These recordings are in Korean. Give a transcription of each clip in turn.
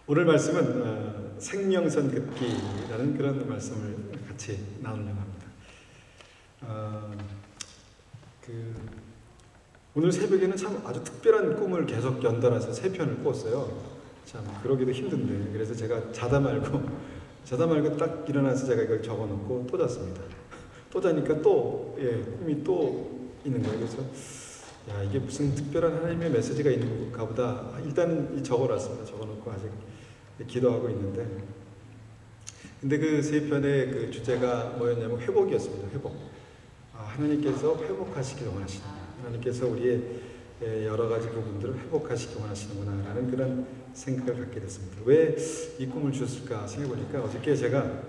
오늘 말씀은 생명선 긋기라는 그런 말씀을 같이 나누려고 합니다. 오늘 새벽에는 참 아주 특별한 꿈을 계속 연달아서 3편을 꾸었어요. 참 그러기도 힘든데, 그래서 제가 자다 말고 딱 일어나서 제가 이걸 적어놓고 또 잤습니다. 또 자니까 꿈이 또 있는 거예요. 그래서 이게 무슨 특별한 하나님의 메시지가 있는가 보다. 일단 적어놨습니다. 적어놓고 아직 기도하고 있는데, 근데 그 3편의 그 주제가 뭐였냐면 회복이었습니다. 회복. 하나님께서 회복하시길 원하시는, 하나님께서 우리의 여러 가지 부분들을 회복하시길 원하시는구나 라는 그런 생각을 갖게 됐습니다. 왜 이 꿈을 주셨을까 생각해보니까 어저께 제가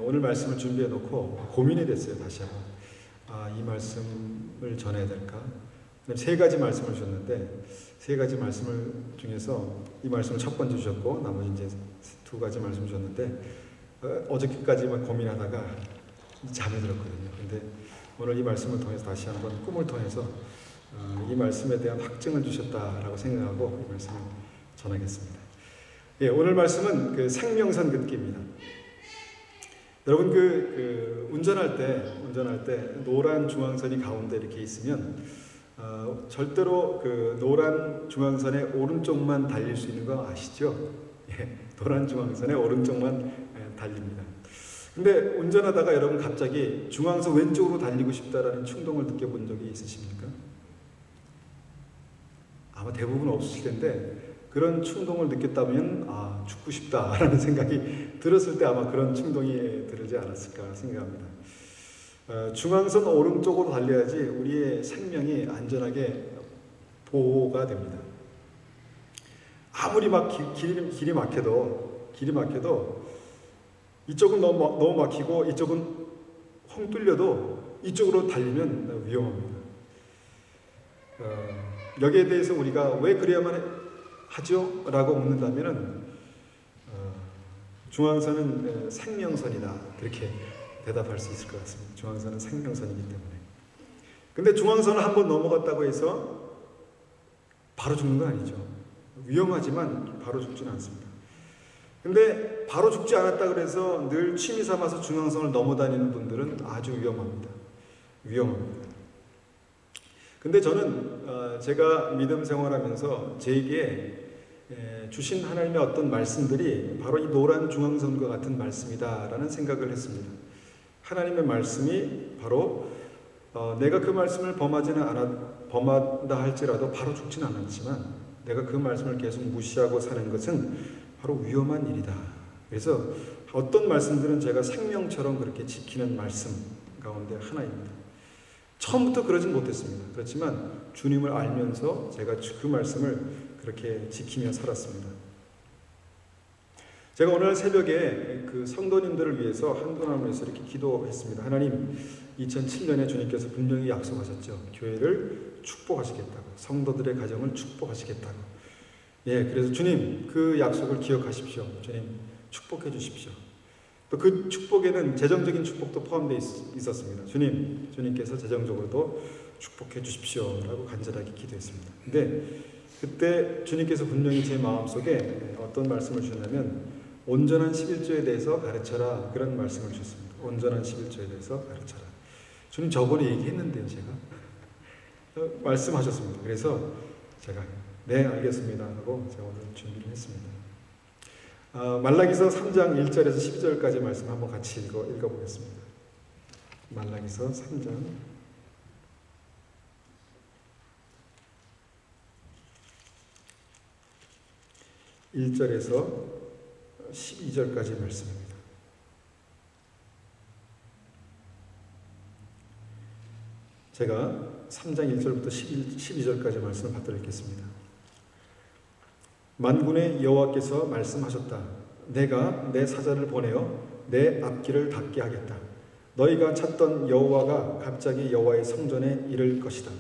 오늘 말씀을 준비해 놓고 고민이 됐어요. 다시 한번 이 말씀을 전해야 될까. 3가지 말씀을 주셨는데, 3가지 말씀을 중에서 이 말씀을 첫 번째 주셨고 나머지 이제 2가지 말씀 주셨는데, 어저께까지만 고민하다가 잠이 들었거든요. 근데 오늘 이 말씀을 통해서 다시 한번 꿈을 통해서 이 말씀에 대한 확증을 주셨다라고 생각하고 이 말씀을 전하겠습니다. 오늘 말씀은 그 생명선 긋기입니다. 여러분 운전할 때 노란 중앙선이 가운데 이렇게 있으면 절대로 그 노란 중앙선의 오른쪽만 달릴 수 있는 거 아시죠? 노란 중앙선의 오른쪽만 달립니다. 근데 운전하다가 여러분 갑자기 중앙선 왼쪽으로 달리고 싶다라는 충동을 느껴본 적이 있으십니까? 아마 대부분 없으실 텐데, 그런 충동을 느꼈다면 죽고 싶다라는 생각이 들었을 때 아마 그런 충동이 들지 않았을까 생각합니다. 중앙선 오른쪽으로 달려야지 우리의 생명이 안전하게 보호가 됩니다. 아무리 길이 막혀도 이쪽은 너무 막히고 이쪽은 헝 뚫려도 이쪽으로 달리면 위험합니다. 여기에 대해서 우리가 왜 그래야만 하죠? 라고 묻는다면 중앙선은 생명선이다, 그렇게 대답할 수 있을 것 같습니다. 중앙선은 생명선이기 때문에. 근데 중앙선을 한번 넘어갔다고 해서 바로 죽는 건 아니죠. 위험하지만 바로 죽지는 않습니다. 근데 바로 죽지 않았다 그래서 늘 취미 삼아서 중앙선을 넘어다니는 분들은 아주 위험합니다. 근데 저는 제가 믿음 생활하면서 제게 주신 하나님의 어떤 말씀들이 바로 이 노란 중앙선과 같은 말씀이다라는 생각을 했습니다. 하나님의 말씀이 바로 내가 그 말씀을 범한다 할지라도 바로 죽지는 않았지만, 내가 그 말씀을 계속 무시하고 사는 것은 바로 위험한 일이다. 그래서 어떤 말씀들은 제가 생명처럼 그렇게 지키는 말씀 가운데 하나입니다. 처음부터 그러진 못했습니다. 그렇지만 주님을 알면서 제가 그 말씀을 그렇게 지키며 살았습니다. 제가 오늘 새벽에 그 성도님들을 위해서 한동안에서 이렇게 기도했습니다. 하나님, 2007년에 주님께서 분명히 약속하셨죠. 교회를 축복하시겠다고, 성도들의 가정을 축복하시겠다고. 그래서 주님, 그 약속을 기억하십시오. 주님, 축복해 주십시오. 또 그 축복에는 재정적인 축복도 포함되어 있었습니다. 주님께서 재정적으로도 축복해 주십시오 라고 간절하게 기도했습니다. 근데 그때 주님께서 분명히 제 마음속에 어떤 말씀을 주셨냐면, 온전한 11조에 대해서 가르쳐라, 그런 말씀을 주셨습니다. 온전한 11조에 대해서 가르쳐라. 주님 저번에 얘기했는데요, 제가. 말씀하셨습니다. 그래서 제가 네, 알겠습니다 하고 제가 오늘 준비를 했습니다. 말라기서 3장 1절에서 12절까지 말씀 한번 같이 읽어보겠습니다. 말라기서 3장 1절에서 12절까지 말씀입니다. 제가 3장 1절부터 12절까지 말씀을 받들어 읽겠습니다. 만군의 여호와께서 말씀하셨다. 내가 내 사자를 보내어 내 앞길을 닫게 하겠다. 너희가 찾던 여호와가 갑자기 여호와의 성전에 이를 것이다.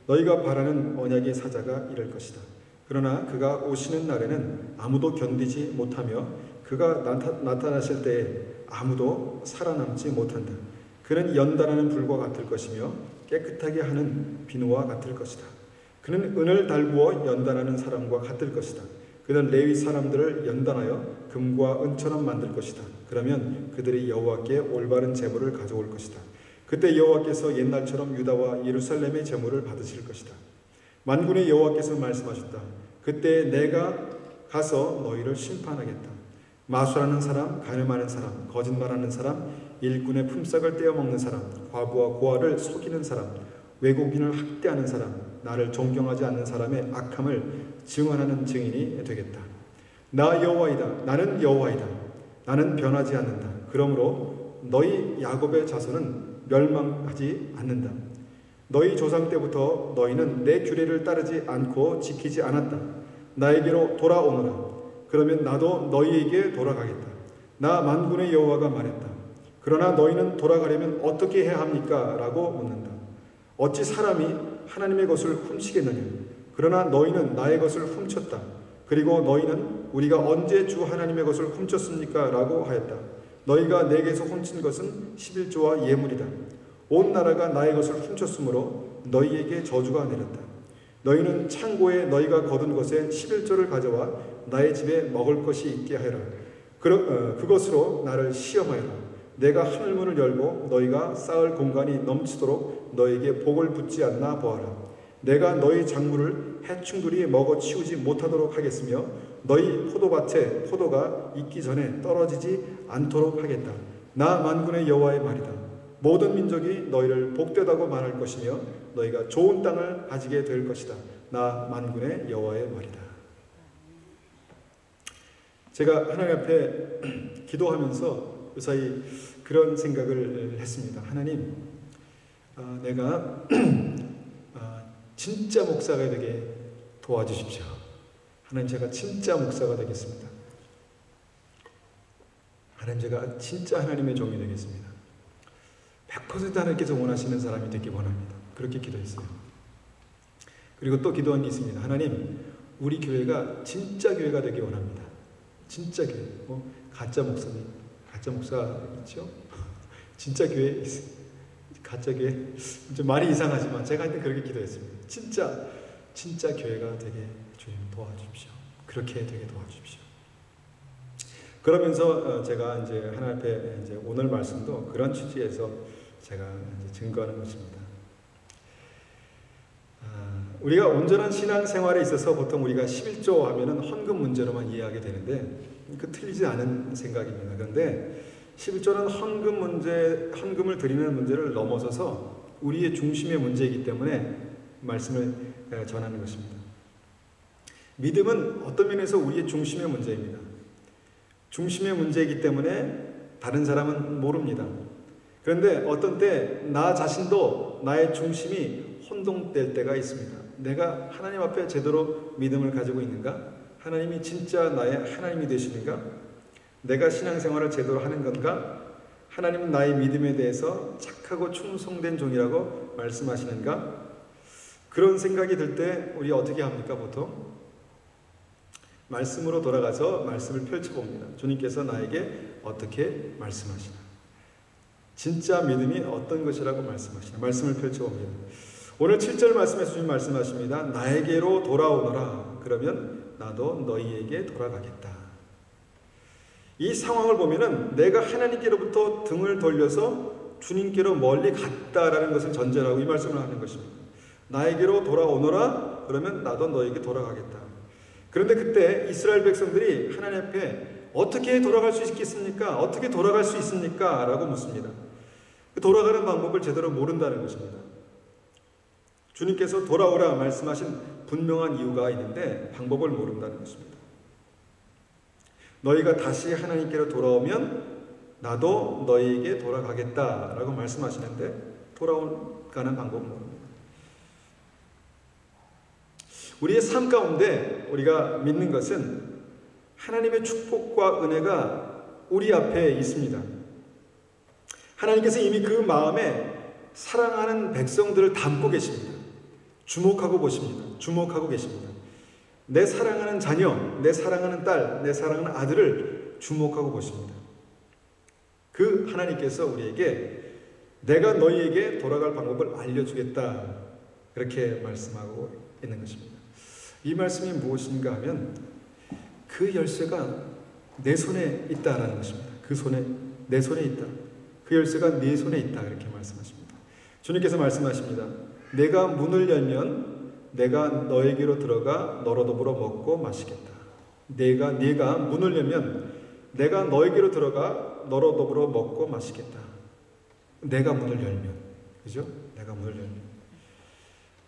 너희가 바라는 언약의 사자가 이를 것이다. 그러나 그가 오시는 날에는 아무도 견디지 못하며 그가 나타나실 때에 아무도 살아남지 못한다. 그는 연단하는 불과 같을 것이며 깨끗하게 하는 비누와 같을 것이다. 그는 은을 달구어 연단하는 사람과 같을 것이다. 그는 레위 사람들을 연단하여 금과 은처럼 만들 것이다. 그러면 그들이 여호와께 올바른 제물을 가져올 것이다. 그때 여호와께서 옛날처럼 유다와 예루살렘의 제물을 받으실 것이다. 만군의 여호와께서 말씀하셨다. 그때 내가 가서 너희를 심판하겠다. 마술하는 사람, 간음하는 사람, 거짓말하는 사람, 일꾼의 품삯을 떼어먹는 사람, 과부와 고아를 속이는 사람, 외국인을 학대하는 사람, 나를 존경하지 않는 사람의 악함을 증언하는 증인이 되겠다. 나 여호와이다. 나는 여호와이다. 나는 변하지 않는다. 그러므로 너희 야곱의 자손은 멸망하지 않는다. 너희 조상 때부터 너희는 내 규례를 따르지 않고 지키지 않았다. 나에게로 돌아오너라. 그러면 나도 너희에게 돌아가겠다. 나 만군의 여호와가 말했다. 그러나 너희는 돌아가려면 어떻게 해야 합니까? 라고 묻는다. 어찌 사람이 하나님의 것을 훔치겠느냐? 그러나 너희는 나의 것을 훔쳤다. 그리고 너희는 우리가 언제 주 하나님의 것을 훔쳤습니까? 라고 하였다. 너희가 내게서 훔친 것은 11조와 예물이다. 온 나라가 나의 것을 훔쳤으므로 너희에게 저주가 내렸다. 너희는 창고에 너희가 거둔 것의 11조를 가져와 나의 집에 먹을 것이 있게 하여라. 그것으로 나를 시험하여라. 내가 하늘문을 열고 너희가 쌓을 공간이 넘치도록 너희에게 복을 붓지 않나 보아라. 내가 너희 작물을 해충들이 먹어 치우지 못하도록 하겠으며 너희 포도밭에 포도가 익기 전에 떨어지지 않도록 하겠다. 나 만군의 여호와의 말이다. 모든 민족이 너희를 복되다고 말할 것이며 너희가 좋은 땅을 가지게 될 것이다. 나 만군의 여호와의 말이다. 제가 하나님 앞에 기도하면서 무사히 그런 생각을 했습니다. 하나님, 내가 진짜 목사가 되게 도와주십시오. 하나님, 제가 진짜 목사가 되겠습니다. 하나님, 제가 진짜 하나님의 종이 되겠습니다. 100% 하나님께서 원하시는 사람이 되기 원합니다. 그렇게 기도했어요. 그리고 또 기도한 게 있습니다. 하나님, 우리 교회가 진짜 교회가 되기 원합니다. 진짜 교회. 가짜 목사님, 가짜 목사 있죠? 진짜 교회 있어요. 가짜 교회. 좀 말이 이상하지만 제가 하여튼 그렇게 기도했습니다. 진짜 교회가 되게 주님 도와주십시오. 그렇게 되게 도와주십시오. 그러면서 제가 이제 하나님 앞에 이제 오늘 말씀도 그런 취지에서 제가 이제 증거하는 것입니다. 우리가 온전한 신앙생활에 있어서 보통 우리가 11조 하면은 헌금 문제로만 이해하게 되는데 그 틀리지 않은 생각입니다. 그런데 11조는 헌금을 드리는 문제를 넘어서서 우리의 중심의 문제이기 때문에 말씀을 전하는 것입니다. 믿음은 어떤 면에서 우리의 중심의 문제입니다. 중심의 문제이기 때문에 다른 사람은 모릅니다. 그런데 어떤 때 나 자신도 나의 중심이 혼동될 때가 있습니다. 내가 하나님 앞에 제대로 믿음을 가지고 있는가? 하나님이 진짜 나의 하나님이 되시는가? 내가 신앙생활을 제대로 하는 건가? 하나님은 나의 믿음에 대해서 착하고 충성된 종이라고 말씀하시는가? 그런 생각이 들 때 우리 어떻게 합니까? 보통 말씀으로 돌아가서 말씀을 펼쳐봅니다. 주님께서 나에게 어떻게 말씀하시나? 진짜 믿음이 어떤 것이라고 말씀하시나? 말씀을 펼쳐봅니다. 오늘 7절 말씀에서 주님 말씀하십니다. 나에게로 돌아오너라. 그러면 나도 너희에게 돌아가겠다. 이 상황을 보면은 내가 하나님께로부터 등을 돌려서 주님께로 멀리 갔다라는 것을 전제로 하고 이 말씀을 하는 것입니다. 나에게로 돌아오너라. 그러면 나도 너에게 돌아가겠다. 그런데 그때 이스라엘 백성들이 하나님 앞에 어떻게 돌아갈 수 있겠습니까? 어떻게 돌아갈 수 있습니까? 라고 묻습니다. 돌아가는 방법을 제대로 모른다는 것입니다. 주님께서 돌아오라 말씀하신 분명한 이유가 있는데 방법을 모른다는 것입니다. 너희가 다시 하나님께로 돌아오면 나도 너희에게 돌아가겠다라고 말씀하시는데 돌아가는 방법은 모릅니다. 우리의 삶 가운데 우리가 믿는 것은 하나님의 축복과 은혜가 우리 앞에 있습니다. 하나님께서 이미 그 마음에 사랑하는 백성들을 담고 계십니다. 주목하고 보십니다. 주목하고 계십니다. 내 사랑하는 자녀, 내 사랑하는 딸, 내 사랑하는 아들을 주목하고 보십니다. 그 하나님께서 우리에게 내가 너희에게 돌아갈 방법을 알려주겠다 그렇게 말씀하고 있는 것입니다. 이 말씀이 무엇인가 하면 그 열쇠가 내 손에 있다라는 것입니다. 내 손에 있다. 그 열쇠가 네 손에 있다. 이렇게 말씀하십니다. 주님께서 말씀하십니다. 내가 문을 열면 내가 너에게로 들어가 너로 더불어 먹고 마시겠다. 네가 문을 열면 내가 너에게로 들어가 너로 더불어 먹고 마시겠다. 내가 문을 열면, 그죠? 내가 문을 열면.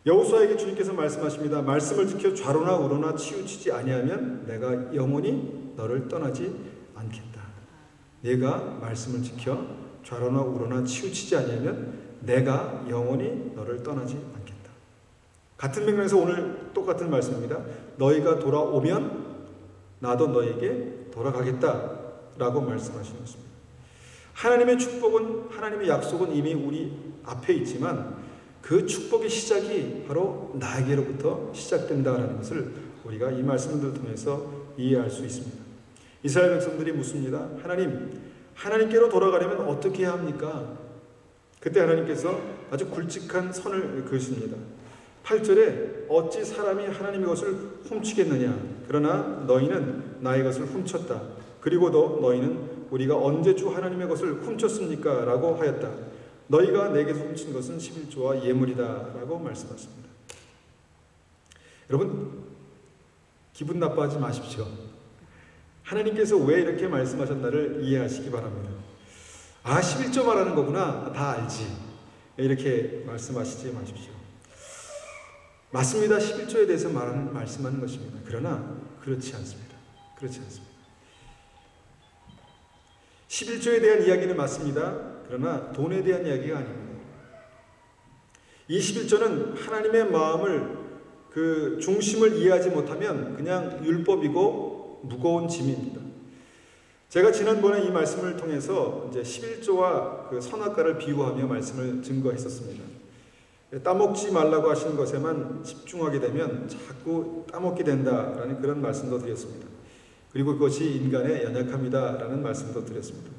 여호수아에게 주님께서 말씀하십니다. 말씀을 지켜 좌로나 우로나 치우치지 아니하면 내가 영원히 너를 떠나지 않겠다. 네가 말씀을 지켜 좌로나 우로나 치우치지 아니하면 내가 영원히 너를 떠나지 않겠다. 같은 맥락에서 오늘 똑같은 말씀입니다. 너희가 돌아오면 나도 너에게 돌아가겠다 라고 말씀하시는 것입니다. 하나님의 축복은, 하나님의 약속은 이미 우리 앞에 있지만 그 축복의 시작이 바로 나에게로부터 시작된다라는 것을 우리가 이 말씀들을 통해서 이해할 수 있습니다. 이스라엘 백성들이 묻습니다. 하나님께로 돌아가려면 어떻게 해야 합니까? 그때 하나님께서 아주 굵직한 선을 그으십니다. 8절에 어찌 사람이 하나님의 것을 훔치겠느냐? 그러나 너희는 나의 것을 훔쳤다. 그리고도 너희는 우리가 언제 주 하나님의 것을 훔쳤습니까? 라고 하였다. 너희가 내게서 훔친 것은 11조와 예물이다 라고 말씀하십니다. 여러분, 기분 나빠하지 마십시오. 하나님께서 왜 이렇게 말씀하셨나를 이해하시기 바랍니다. 11조 말하는 거구나. 다 알지. 이렇게 말씀하시지 마십시오. 맞습니다. 11조에 대해서 말씀하는 것입니다. 그러나 그렇지 않습니다. 11조에 대한 이야기는 맞습니다. 그러나 돈에 대한 이야기가 아닙니다. 이 11조는 하나님의 마음을, 그 중심을 이해하지 못하면 그냥 율법이고 무거운 짐입니다. 제가 지난번에 이 말씀을 통해서 이제 11조와 그 선악과를 비유하며 말씀을 증거했었습니다. 따먹지 말라고 하시는 것에만 집중하게 되면 자꾸 따먹게 된다라는 그런 말씀도 드렸습니다. 그리고 그것이 인간의 연약함이다라는 말씀도 드렸습니다.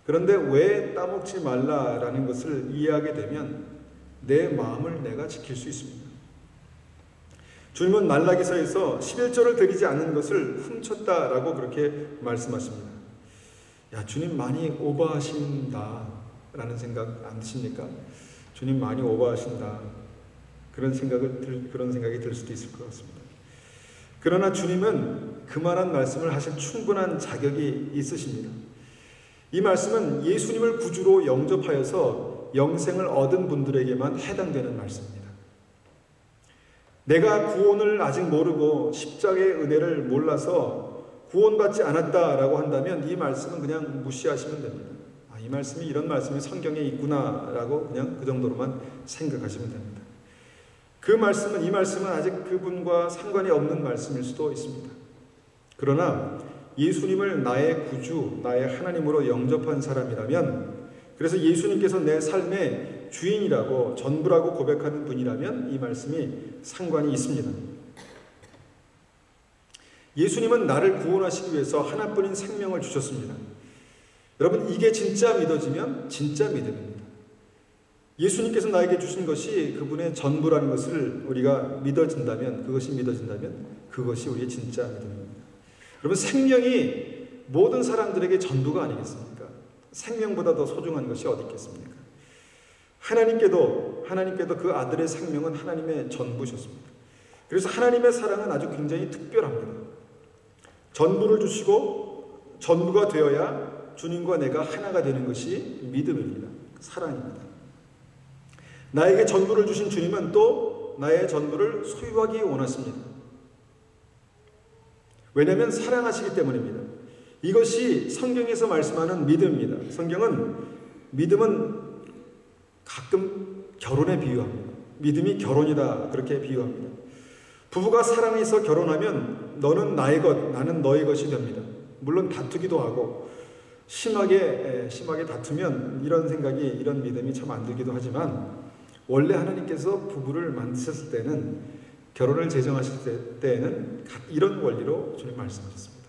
그런데 왜 따먹지 말라라는 것을 이해하게 되면 내 마음을 내가 지킬 수 있습니다. 주님은 말라기서에서 11조를 드리지 않는 것을 훔쳤다라고 그렇게 말씀하십니다. 야, 주님 많이 오버하신다라는 생각 안 드십니까? 주님 많이 오버하신다. 그런 생각이 들 수도 있을 것 같습니다. 그러나 주님은 그만한 말씀을 하실 충분한 자격이 있으십니다. 이 말씀은 예수님을 구주로 영접하여서 영생을 얻은 분들에게만 해당되는 말씀입니다. 내가 구원을 아직 모르고 십자가의 은혜를 몰라서 구원받지 않았다라고 한다면 이 말씀은 그냥 무시하시면 됩니다. 이 말씀이 이런 말씀이 성경에 있구나라고 그냥 그 정도로만 생각하시면 됩니다. 이 말씀은 아직 그분과 상관이 없는 말씀일 수도 있습니다. 그러나 예수님을 나의 구주, 나의 하나님으로 영접한 사람이라면, 그래서 예수님께서 내 삶의 주인이라고, 전부라고 고백하는 분이라면 이 말씀이 상관이 있습니다. 예수님은 나를 구원하시기 위해서 하나뿐인 생명을 주셨습니다. 여러분, 이게 진짜 믿어지면 진짜 믿음입니다. 예수님께서 나에게 주신 것이 그분의 전부라는 것을 우리가 믿어진다면, 그것이 우리의 진짜 믿음입니다. 여러분, 생명이 모든 사람들에게 전부가 아니겠습니까? 생명보다 더 소중한 것이 어디 있겠습니까? 하나님께도 그 아들의 생명은 하나님의 전부셨습니다. 그래서 하나님의 사랑은 아주 굉장히 특별합니다. 전부를 주시고 전부가 되어야 주님과 내가 하나가 되는 것이 믿음입니다. 사랑입니다. 나에게 전부를 주신 주님은 또 나의 전부를 소유하기 원하십니다. 왜냐하면 사랑하시기 때문입니다. 이것이 성경에서 말씀하는 믿음입니다. 믿음은 가끔 결혼에 비유합니다. 믿음이 결혼이다, 그렇게 비유합니다. 부부가 사랑해서 결혼하면 너는 나의 것, 나는 너의 것이 됩니다. 물론 다투기도 하고 심하게 다투면 이런 믿음이 참 안 들기도 하지만, 원래 하나님께서 부부를 만드셨을 때는, 결혼을 제정하실 때에는 이런 원리로 주님 말씀하셨습니다.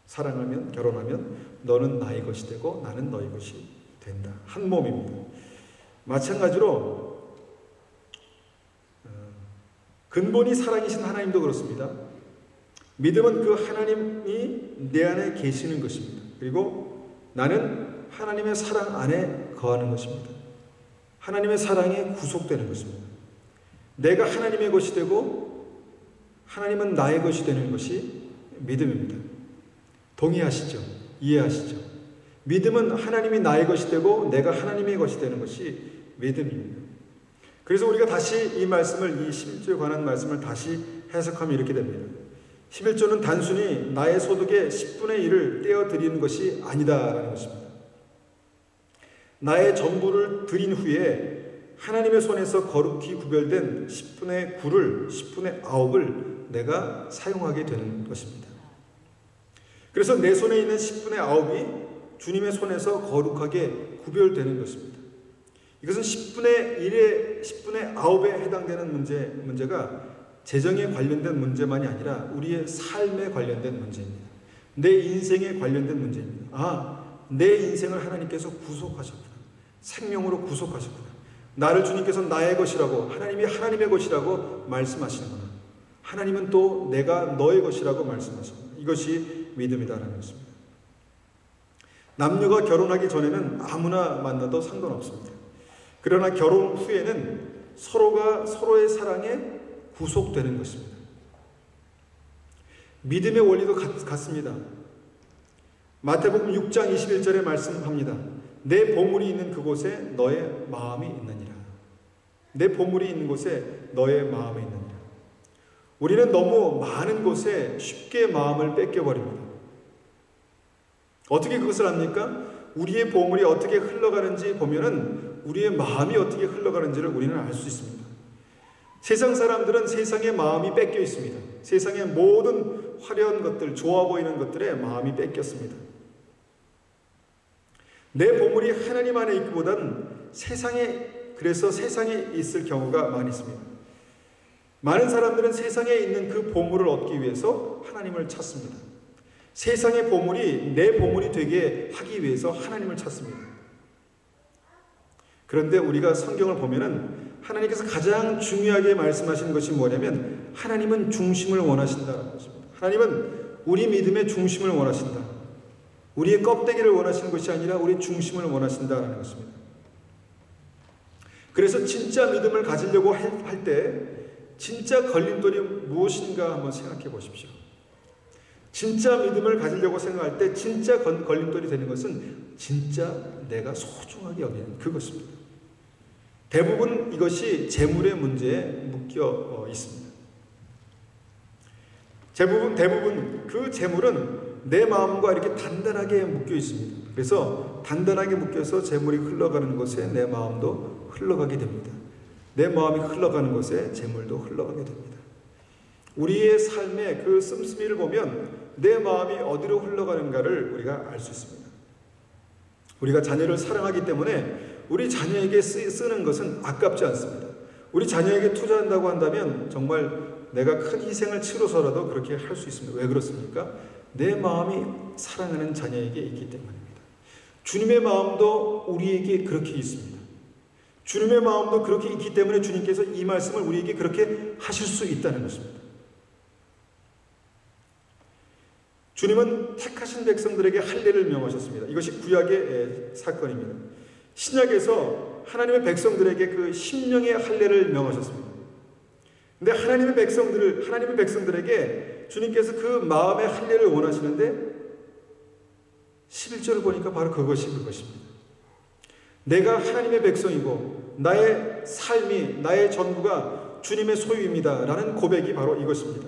사랑하면, 결혼하면 너는 나의 것이 되고 나는 너의 것이 된다. 한 몸입니다. 마찬가지로 근본이 사랑이신 하나님도 그렇습니다. 믿음은 그 하나님이 내 안에 계시는 것입니다. 그리고 나는 하나님의 사랑 안에 거하는 것입니다. 하나님의 사랑에 구속되는 것입니다. 내가 하나님의 것이 되고 하나님은 나의 것이 되는 것이 믿음입니다. 동의하시죠? 이해하시죠? 믿음은 하나님이 나의 것이 되고 내가 하나님의 것이 되는 것이 믿음입니다. 그래서 우리가 다시 이 말씀을, 이 11조에 관한 말씀을 다시 해석하면 이렇게 됩니다. 11조는 단순히 나의 소득의 10분의 1을 떼어드리는 것이 아니다라는 것입니다. 나의 전부를 드린 후에 하나님의 손에서 거룩히 구별된 10분의 9를, 10분의 9을 내가 사용하게 되는 것입니다. 그래서 내 손에 있는 10분의 9이 주님의 손에서 거룩하게 구별되는 것입니다. 이것은 10분의 9에 해당되는 문제가 재정에 관련된 문제만이 아니라 우리의 삶에 관련된 문제입니다. 내 인생에 관련된 문제입니다. 내 인생을 하나님께서 구속하셨구나. 생명으로 구속하셨구나. 나를 주님께서 나의 것이라고, 하나님이 하나님의 것이라고 말씀하시는구나. 하나님은 또 내가 너의 것이라고 말씀하십니다. 이것이 믿음이다라는 것입니다. 남녀가 결혼하기 전에는 아무나 만나도 상관없습니다. 그러나 결혼 후에는 서로가 서로의 사랑에 구속되는 것입니다. 믿음의 원리도 같습니다. 마태복음 6장 21절에 말씀합니다. 내 보물이 있는 그곳에 너의 마음이 있느니라. 내 보물이 있는 곳에 너의 마음이 있느니라. 우리는 너무 많은 곳에 쉽게 마음을 뺏겨버립니다. 어떻게 그것을 압니까? 우리의 보물이 어떻게 흘러가는지 보면은 우리의 마음이 어떻게 흘러가는지를 우리는 알 수 있습니다. 세상 사람들은 세상의 마음이 뺏겨 있습니다. 세상의 모든 화려한 것들, 좋아 보이는 것들에 마음이 뺏겼습니다. 내 보물이 하나님 안에 있기보다는 그래서 세상에 있을 경우가 많이 있습니다. 많은 사람들은 세상에 있는 그 보물을 얻기 위해서 하나님을 찾습니다. 세상의 보물이 내 보물이 되게 하기 위해서 하나님을 찾습니다. 그런데 우리가 성경을 보면은 하나님께서 가장 중요하게 말씀하시는 것이 뭐냐면 하나님은 중심을 원하신다는 것입니다. 하나님은 우리 믿음의 중심을 원하신다. 우리의 껍데기를 원하시는 것이 아니라 우리 중심을 원하신다는 것입니다. 그래서 진짜 믿음을 가지려고 할 때 진짜 걸림돌이 무엇인가 한번 생각해 보십시오. 진짜 믿음을 가지려고 생각할 때 진짜 걸림돌이 되는 것은 진짜 내가 소중하게 여기는 그것입니다. 대부분 이것이 재물의 문제에 묶여 있습니다. 대부분 그 재물은 내 마음과 이렇게 단단하게 묶여 있습니다. 그래서 단단하게 묶여서 재물이 흘러가는 곳에 내 마음도 흘러가게 됩니다. 내 마음이 흘러가는 곳에 재물도 흘러가게 됩니다. 우리의 삶의 그 씀씀이를 보면 내 마음이 어디로 흘러가는가를 우리가 알 수 있습니다. 우리가 자녀를 사랑하기 때문에 우리 자녀에게 쓰는 것은 아깝지 않습니다. 우리 자녀에게 투자한다고 한다면 정말 내가 큰 희생을 치러서라도 그렇게 할 수 있습니다. 왜 그렇습니까? 내 마음이 사랑하는 자녀에게 있기 때문입니다. 주님의 마음도 우리에게 그렇게 있습니다. 주님의 마음도 그렇게 있기 때문에 주님께서 이 말씀을 우리에게 그렇게 하실 수 있다는 것입니다. 주님은 택하신 백성들에게 할례를 명하셨습니다. 이것이 구약의 사건입니다. 신약에서 하나님의 백성들에게 그 심령의 할례를 명하셨습니다. 근데 하나님의 백성들에게 주님께서 그 마음의 할례를 원하시는데 11절을 보니까 바로 그것입니다. 내가 하나님의 백성이고 나의 삶이, 나의 전부가 주님의 소유입니다 라는 고백이 바로 이것입니다.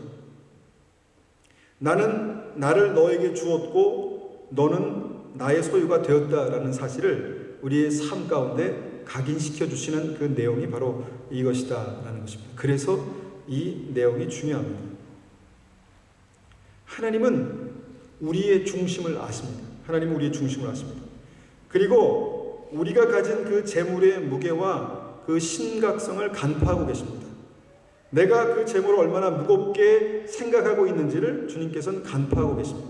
나는 나를 너에게 주었고 너는 나의 소유가 되었다라는 사실을 우리의 삶 가운데 각인시켜 주시는 그 내용이 바로 이것이다라는 것입니다. 그래서 이 내용이 중요합니다. 하나님은 우리의 중심을 아십니다. 하나님은 우리의 중심을 아십니다. 그리고 우리가 가진 그 재물의 무게와 그 심각성을 간파하고 계십니다. 내가 그 재물을 얼마나 무겁게 생각하고 있는지를 주님께서는 간파하고 계십니다.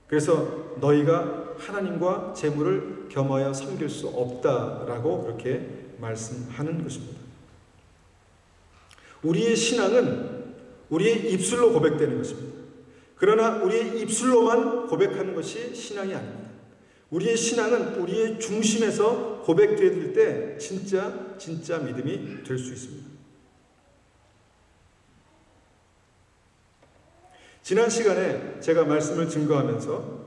그래서 너희가 하나님과 재물을 겸하여 섬길 수 없다라고 그렇게 말씀하는 것입니다. 우리의 신앙은 우리의 입술로 고백되는 것입니다. 그러나 우리의 입술로만 고백하는 것이 신앙이 아닙니다. 우리의 신앙은 우리의 중심에서 고백될 때 진짜 믿음이 될 수 있습니다. 지난 시간에 제가 말씀을 증거하면서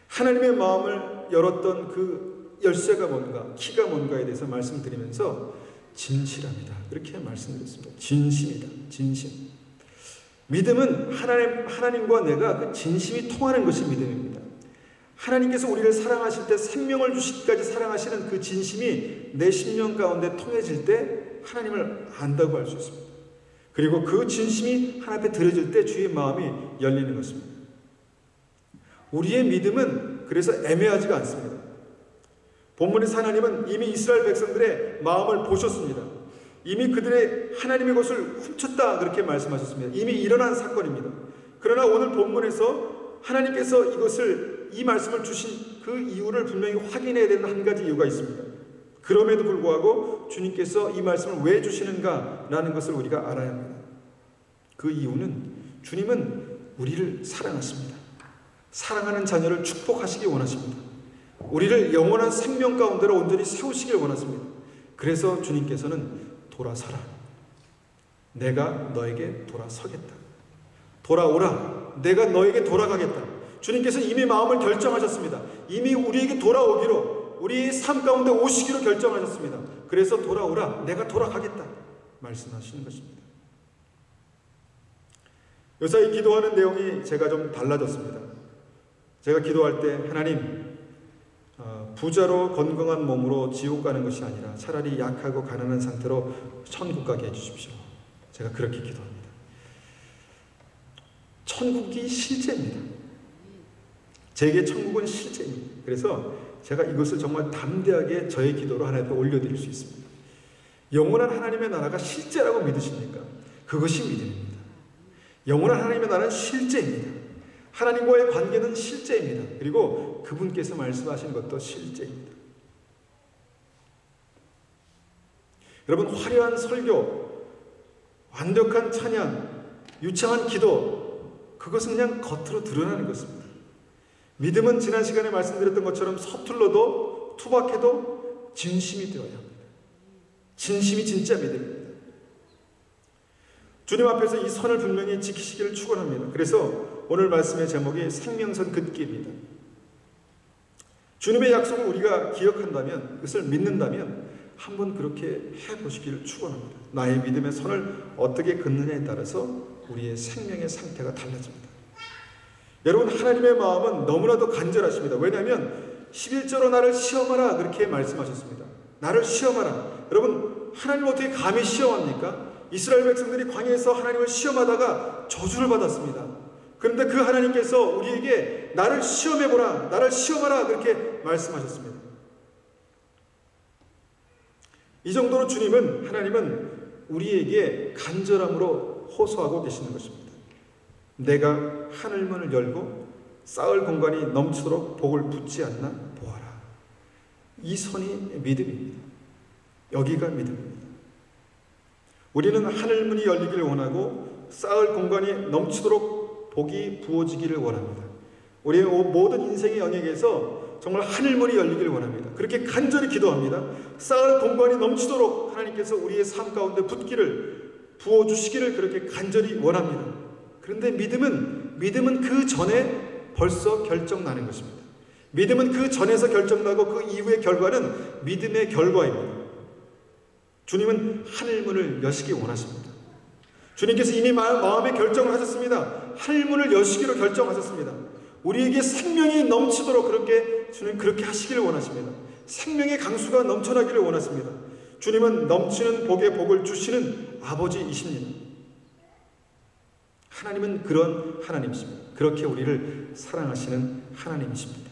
하나님의 마음을 열었던 그 열쇠가 뭔가, 키가 뭔가에 대해서 말씀드리면서 진실합니다. 그렇게 말씀드렸습니다. 진심이다. 진심. 믿음은 하나님과 내가 그 진심이 통하는 것이 믿음입니다. 하나님께서 우리를 사랑하실 때 생명을 주시기까지 사랑하시는 그 진심이 내 심령 가운데 통해질 때 하나님을 안다고 할 수 있습니다. 그리고 그 진심이 하나님 앞에 드려질 때 주의 마음이 열리는 것입니다. 우리의 믿음은 그래서 애매하지가 않습니다. 본문에서 하나님은 이미 이스라엘 백성들의 마음을 보셨습니다. 이미 그들의 하나님의 것을 훔쳤다 그렇게 말씀하셨습니다. 이미 일어난 사건입니다. 그러나 오늘 본문에서 하나님께서 이 말씀을 주신 그 이유를 분명히 확인해야 되는 한 가지 이유가 있습니다. 그럼에도 불구하고 주님께서 이 말씀을 왜 주시는가라는 것을 우리가 알아야 합니다. 그 이유는 주님은 우리를 사랑하십니다. 사랑하는 자녀를 축복하시기 원하십니다. 우리를 영원한 생명 가운데로 온전히 세우시길 원하십니다. 그래서 주님께서는 돌아서라. 내가 너에게 돌아서겠다. 돌아오라. 내가 너에게 돌아가겠다. 주님께서 이미 마음을 결정하셨습니다. 이미 우리에게 돌아오기로, 우리의 삶 가운데 오시기로 결정하셨습니다. 그래서 돌아오라. 내가 돌아가겠다. 말씀하시는 것입니다. 요사이 기도하는 내용이 제가 좀 달라졌습니다. 제가 기도할 때 하나님, 부자로 건강한 몸으로 지옥 가는 것이 아니라 차라리 약하고 가난한 상태로 천국 가게 해주십시오. 제가 그렇게 기도합니다. 천국이 실제입니다. 제게 천국은 실제입니다. 그래서 제가 이것을 정말 담대하게 저의 기도로 하나님께 올려드릴 수 있습니다. 영원한 하나님의 나라가 실제라고 믿으십니까? 그것이 믿음입니다. 영원한 하나님의 나라는 실제입니다. 하나님과의 관계는 실제입니다. 그리고 그분께서 말씀하시는 것도 실제입니다. 여러분, 화려한 설교, 완벽한 찬양, 유창한 기도, 그것은 그냥 겉으로 드러나는 것입니다. 믿음은 지난 시간에 말씀드렸던 것처럼 서툴러도 투박해도 진심이 되어야 합니다. 진심이 진짜 믿음입니다. 주님 앞에서 이 선을 분명히 지키시기를 축원합니다. 그래서 오늘 말씀의 제목이 생명선 긋기입니다. 주님의 약속을 우리가 기억한다면, 그것을 믿는다면 한번 그렇게 해보시기를 축원합니다. 나의 믿음의 선을 어떻게 긋느냐에 따라서 우리의 생명의 상태가 달라집니다. 여러분, 하나님의 마음은 너무나도 간절하십니다. 왜냐하면 11절로 나를 시험하라 그렇게 말씀하셨습니다. 나를 시험하라. 여러분, 하나님 어떻게 감히 시험합니까? 이스라엘 백성들이 광야에서 하나님을 시험하다가 저주를 받았습니다. 그런데 그 하나님께서 우리에게 나를 시험해보라, 나를 시험하라 그렇게 말씀하셨습니다. 이 정도로 하나님은 우리에게 간절함으로 호소하고 계시는 것입니다. 내가 하늘문을 열고 쌓을 공간이 넘치도록 복을 붓지 않나 보아라. 이 선이 믿음입니다. 여기가 믿음입니다. 우리는 하늘문이 열리기를 원하고 쌓을 공간이 넘치도록 복이 부어지기를 원합니다. 우리의 모든 인생의 영역에서 정말 하늘문이 열리기를 원합니다. 그렇게 간절히 기도합니다. 쌓을 공간이 넘치도록 하나님께서 우리의 삶 가운데 부어주시기를 그렇게 간절히 원합니다. 그런데 믿음은 그 전에 벌써 결정나는 것입니다. 믿음은 그 전에서 결정나고 그 이후의 결과는 믿음의 결과입니다. 주님은 하늘문을 여시기 원하십니다. 주님께서 이미 마음에 결정을 하셨습니다. 하늘문을 여시기로 결정하셨습니다. 우리에게 생명이 넘치도록 주님 그렇게 하시기를 원하십니다. 생명의 강수가 넘쳐나기를 원하십니다. 주님은 넘치는 복의 복을 주시는 아버지이십니다. 하나님은 그런 하나님이십니다. 그렇게 우리를 사랑하시는 하나님이십니다.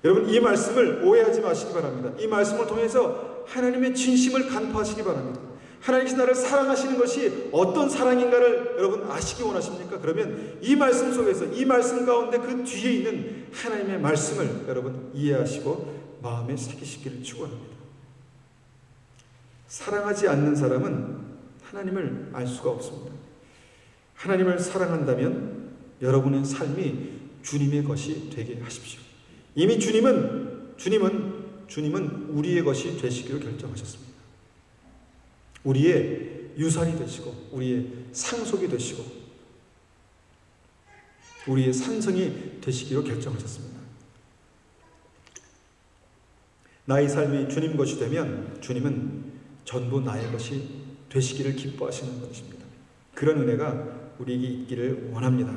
여러분, 이 말씀을 오해하지 마시기 바랍니다. 이 말씀을 통해서 하나님의 진심을 간파하시기 바랍니다. 하나님께서 나를 사랑하시는 것이 어떤 사랑인가를 여러분 아시기 원하십니까? 그러면 이 말씀 속에서, 이 말씀 가운데 그 뒤에 있는 하나님의 말씀을 여러분 이해하시고 마음에 새기시기를 축원합니다. 사랑하지 않는 사람은 하나님을 알 수가 없습니다. 하나님을 사랑한다면 여러분의 삶이 주님의 것이 되게 하십시오. 이미 주님은 우리의 것이 되시기로 결정하셨습니다. 우리의 유산이 되시고 우리의 상속이 되시고 우리의 산성이 되시기로 결정하셨습니다. 나의 삶이 주님 것이 되면 주님은 전부 나의 것이 되시기를 기뻐하시는 것입니다. 그런 은혜가 우리에게 있기를 원합니다.